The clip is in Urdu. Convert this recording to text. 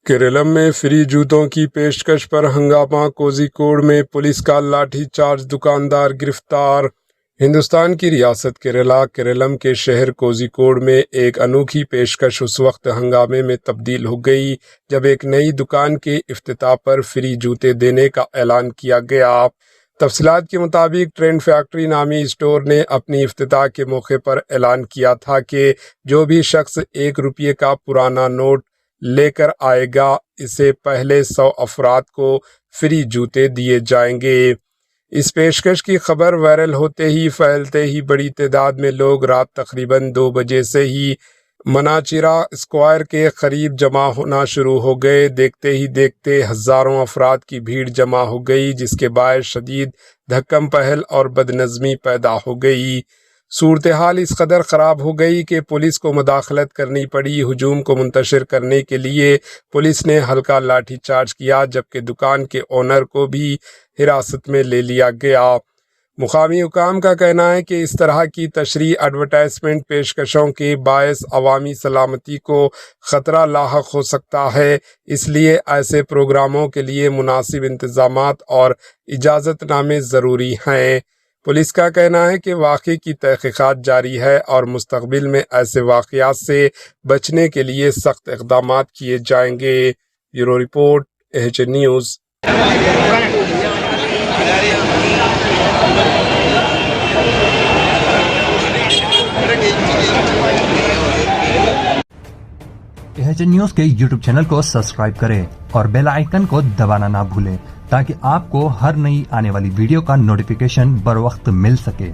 کیرالم میں فری جوتوں کی پیشکش پر ہنگامہ، کوزیکوڈ میں پولیس کا لاٹھی چارج، دکاندار گرفتار۔ ہندوستان کی ریاست کیرالم کے شہر کوزیکوڈ میں ایک انوکھی پیشکش اس وقت ہنگامے میں تبدیل ہو گئی جب ایک نئی دکان کے افتتاح پر فری جوتے دینے کا اعلان کیا گیا۔ تفصیلات کے مطابق ٹرینڈ فیکٹری نامی اسٹور نے اپنی افتتاح کے موقع پر اعلان کیا تھا کہ جو بھی شخص 1 روپے کا پرانا نوٹ لے کر آئے گا، اسے پہلے 100 افراد کو فری جوتے دیے جائیں گے۔ اس پیشکش کی خبر وائرل ہوتے ہی پھیلتے ہی بڑی تعداد میں لوگ رات تقریباً 2 بجے سے ہی مناچیرا اسکوائر کے قریب جمع ہونا شروع ہو گئے۔ دیکھتے ہی دیکھتے ہزاروں افراد کی بھیڑ جمع ہو گئی، جس کے باعث شدید دھکم پہل اور بدنظمی پیدا ہو گئی۔ صورتحال اس قدر خراب ہو گئی کہ پولیس کو مداخلت کرنی پڑی۔ ہجوم کو منتشر کرنے کے لیے پولیس نے ہلکا لاٹھی چارج کیا، جبکہ دکان کے اونر کو بھی حراست میں لے لیا گیا۔ مقامی حکام کا کہنا ہے کہ اس طرح کی تشریح ایڈورٹائزمنٹ پیشکشوں کے باعث عوامی سلامتی کو خطرہ لاحق ہو سکتا ہے، اس لیے ایسے پروگراموں کے لیے مناسب انتظامات اور اجازت نامے ضروری ہیں۔ پولیس کا کہنا ہے کہ واقعے کی تحقیقات جاری ہے اور مستقبل میں ایسے واقعات سے بچنے کے لیے سخت اقدامات کیے جائیں گے۔ Bureau report, AHN news. AHN news کے YouTube چینل کو سبسکرائب کریں اور بیل آئیکن کو دبانا نہ بھولیں تاکہ آپ کو ہر نئی آنے والی ویڈیو کا نوٹیفیکیشن بر وقت مل سکے۔